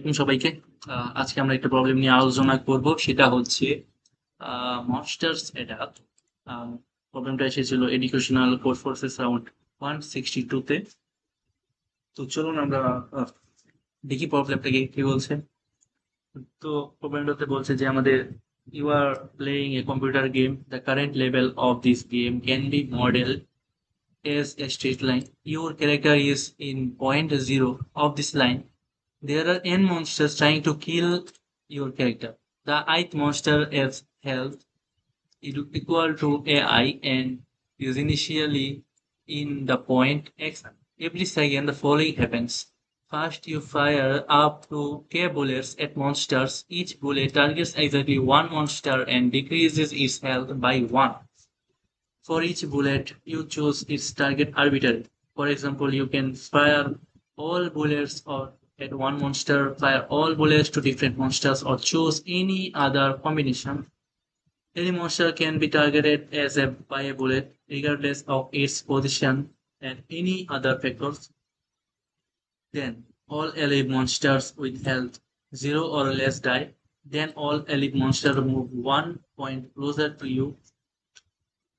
আলাইকুম সবাইকে। আজকে আমরা একটা প্রবলেম নিয়ে আলোচনা করব, সেটা হচ্ছে মনস্টার্স অ্যাটাক। প্রবলেমটা এসেছিল এডুকেশনাল কোড ফোর্সেস রাউন্ড 162 তে। তো চলুন আমরা আহ, দেখি প্রবলেমটাকে কি বলছে। তো প্রবলেমটাতে বলছে যে আমাদের you are playing a computer game, the current level of this game can be model as a straight line. Your character is in point zero of this line. There are n monsters trying to kill your character. The ith monster has health equal to AI and is initially in the point X. Every second the following happens. First, you fire up to K bullets at monsters. Each bullet targets exactly one monster and decreases its health by one. For each bullet, you choose its target arbitrarily. For example, you can fire all bullets or at one monster, fire all bullets to different monsters, or choose any other combination. Any monster can be targeted by a bullet, regardless of its position and any other factors. Then, all alive monsters with health 0 or less die. Then all alive monsters move 1 point closer to you.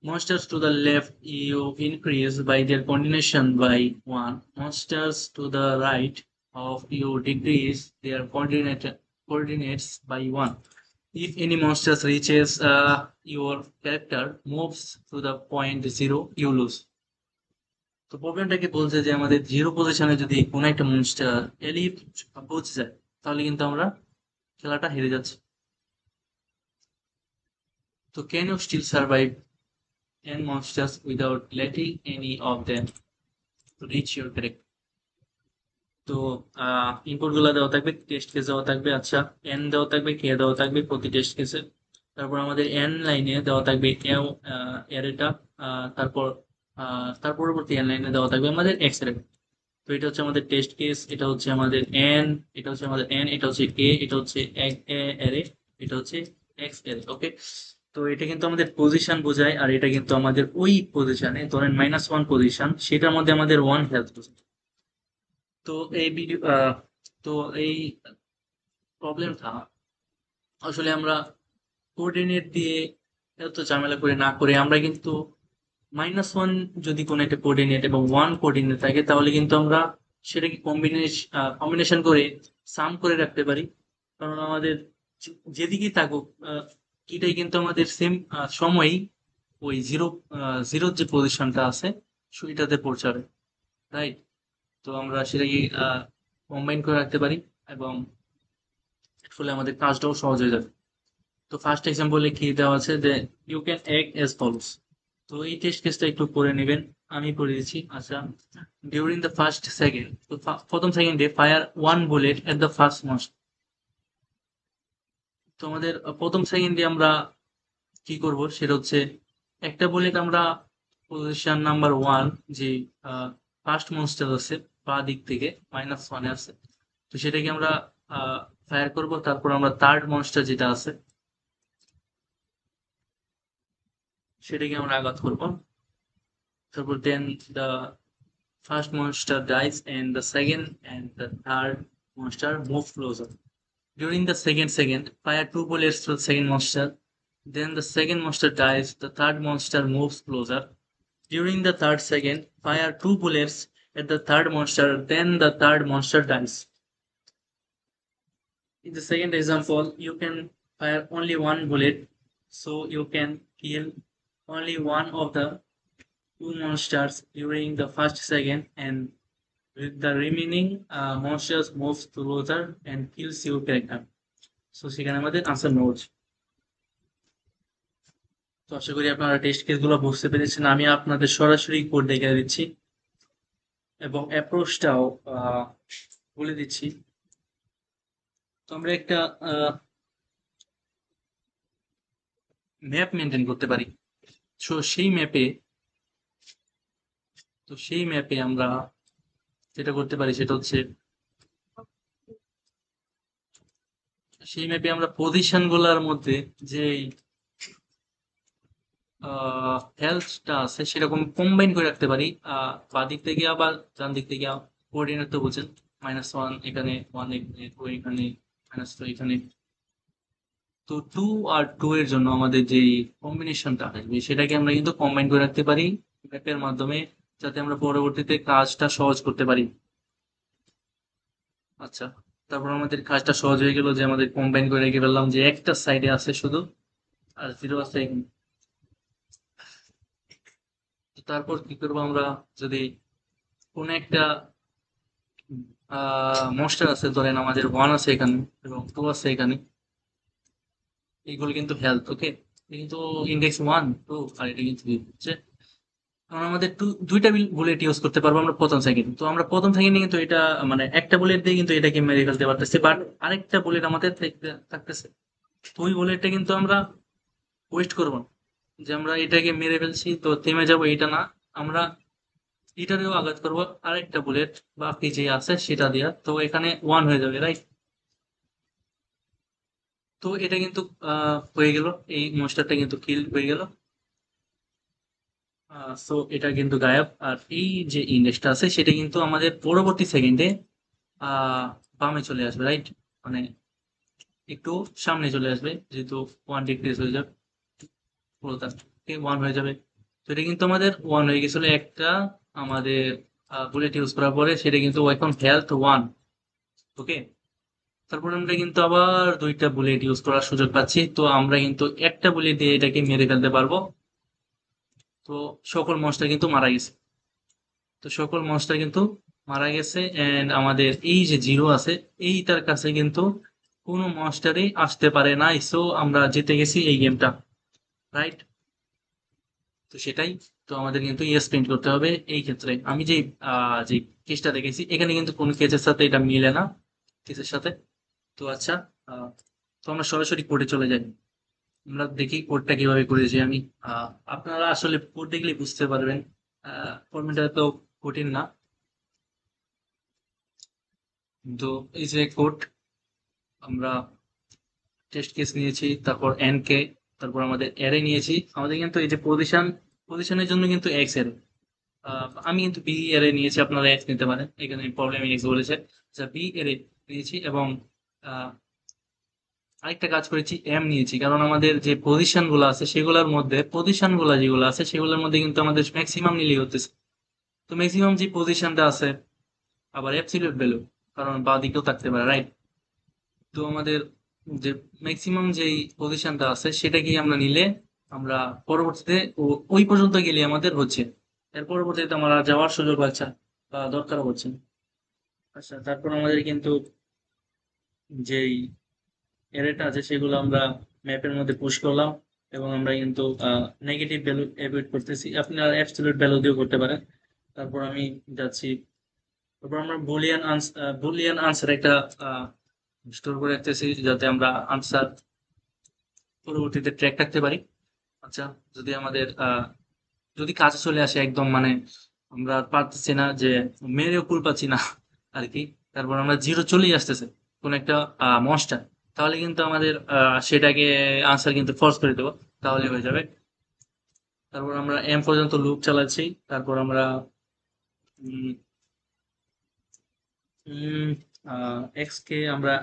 Monsters to the left you increase by their coordination by 1. Monsters to the right of you decrease their coordinates by 1. If any monsters reaches your character moves to the point 0, you lose. তো প্রবলেমটা কি বলছে যে আমাদের zero পজিশনে যদি কোনো একটা মনস্টার এলিভ পৌঁছে যায়, তাহলে কিন্তু আমরা খেলাটা হেরে যাচ্ছি। তো can you still survive and monsters without letting any of them reach your character? তো ইনপুট গুলা দেওয়া থাকবে, টেস্ট কেস দেওয়া থাকবে। আচ্ছা, এন দেওয়া থাকবে, কে দেওয়া থাকবে প্রতি টেস্ট কেসে। তারপর আমাদের এন লাইনে দেওয়া থাকবে অ্যারেটা। তারপর তার পরবর্তী এন লাইনে দেওয়া থাকবে আমাদের এক্স অ্যারে। তো এটা হচ্ছে আমাদের টেস্ট কেস, এটা হচ্ছে আমাদের এন, এটা হচ্ছে আমাদের এন, এটা হচ্ছে কে, এটা হচ্ছে অ্যারে, এটা হচ্ছে এক্স অ্যারে। ওকে, তো এটা কিন্তু আমাদের পজিশন বোঝায়, আর এটা কিন্তু আমাদের ওই পজিশনে ধরেন -1 পজিশন, সেটার মধ্যে আমাদের 1 হেলথ বোঝায়। তো এই ভিডিও তো এই প্রবলেমটা আসলে আমরা কোঅর্ডিনেট দিয়ে এত ঝামেলা করে না করে আমরা কিন্তু -1 যদি কোনো একটা কোঅর্ডিনেট এবং 1 কোঅর্ডিনেট থাকে, তাহলে কিন্তু আমরা সেটাকে কম্বিনেশন করে সাম করে রাখতে পারি। কারণ আমাদের যেদিকেই থাকুক, এটাই কিন্তু আমাদের সেম সময়ই ওই জিরোর যে পজিশনটা আছে সেটাতে পৌঁছাবে, রাইট? তো আমরা সেটাকে কম্বাইন করে রাখতে পারি, এবং এর ফলে আমাদের কাজটাও সহজ হয়ে যাবে। তো ফার্স্ট এক্সাম্পলে কি দেওয়া আছে যে you can act as follows. তো এই টেস্ট কেসটা একটু করে নেবেন, আমি করে দিচ্ছি। আচ্ছা, ডিউরিং দ্য ফার্স্ট সেকেন্ড, তো প্রথম সেকেন্ডে fire one bullet at the first monster. তো আমাদের প্রথম সেকেন্ডে আমরা কি করব সেটা হচ্ছে একটা বুলেট আমরা পজিশন নাম্বার ওয়ান, যে ফার্স্ট মনস্টার আছে বা দিক থেকে -1 আছে, তো সেটাকে আমরা ফায়ার করব। তারপর আমরা থার্ড মনস্টার যেটা আছে সেটাকে আমরা আঘাত করব। তারপর দেন the first monster dies and the second and the third monster move closer. During the second, fire two bullets to the second monster. Then the second monster dies, the third monster moves closer. During the third second, fire two bullets at the third monster, then the third monster dies. In the second example, you can fire only one bullet, so you can kill only one of the two monsters during the first second, and with the remaining monsters moves closer and kills your character. So সেখানে আমাদের answer note. তো আশা করি আপনারা test কেসগুলো বুঝতে পেরেছেন। আমি আপনাদের সরাসরি কোড দেখে দিচ্ছি এবং অ্যাপ্রোচটাও বলে দিচ্ছি। তো আমরা একটা ম্যাপ মেনটেন করতে পারি। সো সেই ম্যাপে আমরা যেটা করতে পারি সেটা হচ্ছে, সেই ম্যাপে আমরা পজিশন গুলার মধ্যে যে হেলথটা আছে সেরকম কম্বাইন করে রাখতে পারি। বাঁ দিক থেকে আবার ডান দিক থেকে কোঅর্ডিনেট তো বুঝেন, -1 এখানে, 1 এখানে, 2 এখানে, -2 এখানে। তো 2 আর 2 এর জন্য আমাদের যে কম্বিনেশনটা আসবে সেটাকে আমরা কিন্তু কম্বাইন করে রাখতে পারি ম্যাপের মাধ্যমে, যাতে আমরা পরবর্তীতে কাজটা সহজ করতে পারি। আচ্ছা, তারপর আমাদের কাজটা সহজ হয়ে গেল যে আমাদের কম্বাইন করে রেখে ফেললাম যে একটা সাইডে আছে শুধু, আর 0 আছে এখানে। তো তারপর কি করবো আমরা, যদি কোন একটা মনস্টার আছে, ধরেন আমাদের 1 আছে এখানে এবং 2 আছে এখানে, এইগুলো কিন্তু হেলথ, ওকে, কিন্তু ইন্ডেক্স 1 2 আর এটা কিন্তু হচ্ছে, কারণ আমাদের দুইটা বুলেট ইউজ করতে পারবো আমরা প্রথম সেকেন্ড, তো আমরা প্রথম সেকেন্ডে কিন্তু এটা মানে একটা বুলেট দিয়ে কিন্তু এটাকে মেরে ফেলতে পারতেছি, বাট আরেকটা বুলেট আমাদের থাকতেছে। তো ওই বুলেটটা কিন্তু আমরা ওয়েস্ট করবো না, যে আমরা এটাকে মেরে ফেলছি তো থেমে যাবো এটা না, আমরা এটারেও আঘাত করবো আরেকটা বুলেট বাকি যে আছে সেটা দিয়া, তো এখানে 1 হয়ে যাবে, রাইট? তো এটা কিন্তু হয়ে গেল, এই মনস্টারটা কিন্তু কিল হয়ে গেল। সো এটা কিন্তু গায়েব, আর এই যে ইন্ডেক্সটা আছে সেটা কিন্তু আমাদের পরবর্তী সেকেন্ডে বামে চলে আসবে, রাইট? মানে একটু সামনে চলে আসবে, যেহেতু 1 ডিক্রিজ হয়ে যাবে, পুরোটা 1 হয়ে যাবে। তো এটা কিন্তু আমাদের 1 হয়ে গেছিল একটা, আমাদের বুলেট ইউজ করার পরে সেটা কিন্তু এখন হেলথ 1, ওকে। তারপর আমরা কিন্তু আবার দুইটা বুলেট ইউজ করার সুযোগ পাচ্ছি, তো আমরা কিন্তু একটা বুলেট দিয়ে এটাকে মেরে ফেলতে পারবো। তো সকল মনস্টার কিন্তু মারা গেছে, তো সকল মনস্টার কিন্তু মারা গেছে, এন্ড আমাদের এই যে 0 আছে এইটার কাছে কিন্তু কোনো মনস্টারই আসতে পারে নাই, সো আমরা জিতে গেছি এই গেমটা, রাইট? তো সেটাই, তো আমাদের কিন্তু ইয়েস প্রিন্ট করতে হবে। এই ক্ষেত্রে আমি যে কেসটা দেখেছি এখানে কিন্তু কোনো কেসের সাথে এটা মিলে না, কেসের সাথে। তো আচ্ছা, আহ, তো আমরা সরাসরি কোডে চলে যাই, আমরা দেখি কোডটা কিভাবে করেছি আমি। আপনারা আসলে কোড দেখলে বুঝতে পারবেন, ফর্মুলাটা তো কঠিন না। তো এই যে কোড, আমরা টেস্ট কেস নিয়েছি, তারপর এন কে, তারপর আমাদের অ্যারে নিয়েছি, আমাদের কিন্তু এই যে পজিশনের জন্য কিন্তু এক্স এর, আমি কিন্তু বি এর নিয়েছি, আপনারা এক্স নিতে পারেন, এখানে প্রবলেম এক্স বলেছে। আচ্ছা, বি এর নিয়েছি এবং আহ, আরেকটা কাজ করেছি, এম নিয়েছি, কারণ আমাদের যে পজিশন গুলো আছে সেগুলোর মধ্যে, পজিশন গুলা যেগুলো আছে সেগুলোর মধ্যে কিন্তু আমাদের ম্যাক্সিমাম নিলেই হতেছে। তো ম্যাক্সিমাম যে পজিশনটা আছে, আবার অ্যাবসলিউট ভ্যালু, কারণ বা দিকেও থাকতে পারে, রাইট? তো আমাদের যে ম্যাক্সিমাম যেই পজিশনটা আছে সেটাকেই আমরা নিলে আমরা পরবর্তীতে ওই পর্যন্ত গেলে আমাদের হচ্ছে, এর পরবর্তীতে আমরা যাওয়ার সুযোগ আছে বা দরকার হচ্ছে না। আচ্ছা, তারপর আমাদের কিন্তু যেই এরেটা আছে সেগুলো আমরা ম্যাপের মধ্যে পুশ করলাম, এবং আমরা কিন্তু নেগেটিভ ভ্যালু এভয়েড করতেছি, আপনারা অ্যাবসলিউট ভ্যালু দিয়েও করতে পারেন। তারপর আমি যাচ্ছি, তারপর আমরা বুলিয়ান আনসার একটা স্টোর করে রাখতেছি, যাতে আমরা আনসার পরবর্তীতে ট্র্যাক রাখতে পারি। আচ্ছা, যদি আমাদের যদি কাছে চলে আসে একদম, মানে আমরা আর পারতেছি না যে মেরেও কুল পাচ্ছি না আর কি, তারপর আমরা 0 চলেই আসতেছে কোন একটা মনস্টার, তাহলে কিন্তু আমাদের সেটাকে আনসার কিন্তু ফোর্স করে দেবো, তাহলে হয়ে যাবে। তারপর আমরা এম পর্যন্ত লুপ চালাচ্ছি, তারপর আমরা এক্স কে আমরা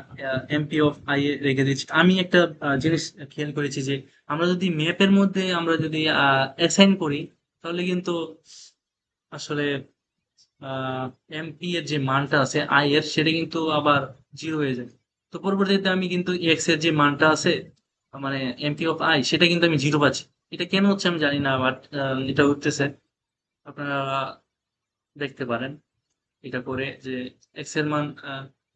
এমপি অফ আই এ রেখে দিচ্ছি। আমি একটা জিনিস খেয়াল করেছি যে আমরা যদি ম্যাপের মধ্যে আমরা যদি অ্যাসাইন করি, তাহলে কিন্তু আসলে এমপি এর যে মানটা আছে আই এর, সেটা কিন্তু আবার 0 হয়ে যায়। তো পরবর্তীতে আমি কিন্তু এক্স এর যে মানটা আছে, মানে এমপি অফ আই, সেটা কিন্তু আমি 0 পাচ্ছি। এটা কেন হচ্ছে আমি জানি না, বাট এটা হতেছে, আপনারা দেখতে পারেন এটা করে যে এক্স এর মান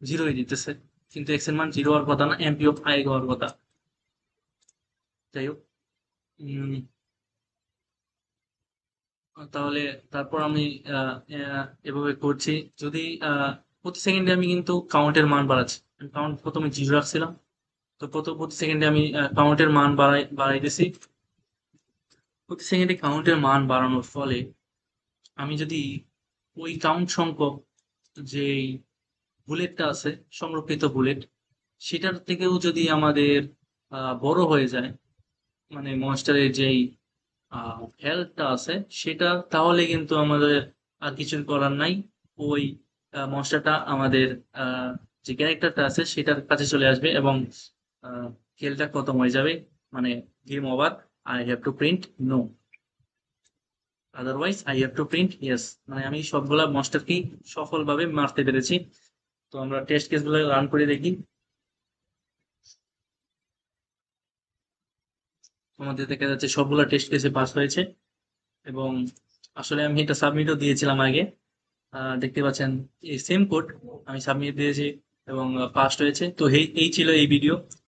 0 হয়ে দিতেছে, কিন্তু এক্স এর মান 0 হওয়ার কথা না, এমপি অফ আই হওয়ার কথা। যাই হোক, উম, তাহলে তারপর আমি এভাবে করছি। যদি প্রতি সেকেন্ডে আমি কিন্তু কাউন্টের মান বাড়াচ্ছি, কাউন্ট প্রথমে 0 রাখছিলাম, তো প্রতি সেকেন্ডে আমি কাউন্টের মান বাড়াইতেছি। প্রতি সেকেন্ডে কাউন্টের মান বাড়ানোর ফলে আমি যদি ওই কাউন্ট সংখ্যক যে বুলেটটা আছে, সংরক্ষিত বুলেট, সেটার থেকেও যদি আমাদের বড় হয়ে যায়, মানে মনস্টারের যেই হেলথটা আছে সেটা, তাহলে কিন্তু আমাদের আর কিছু করার নাই, ওই মনস্টারটা আমাদের যে ক্যারেক্টারটা আছে সেটার কাছে চলে আসবে এবং খেলটা খতম হয়ে যাবে, মানে game over. I have to print no, otherwise I have to print yes. মানে আমি সবগুলা মনস্টারকেই সফলভাবে মারতে পেরেছি। তো আমরা টেস্ট কেসগুলো রান করে দেখি। আমাদের দেখা যাচ্ছে সবগুলা টেস্ট কেসে পাস হয়েছে এবং আসলে আমি এটা সাবমিটও দিয়েছিলাম আগে। দেখতে পাচ্ছেন এই সেম কোড আমি সাবমিট দিয়েছি এবং পাসড হয়েছে। তো এই এই ছিল এই ভিডিও।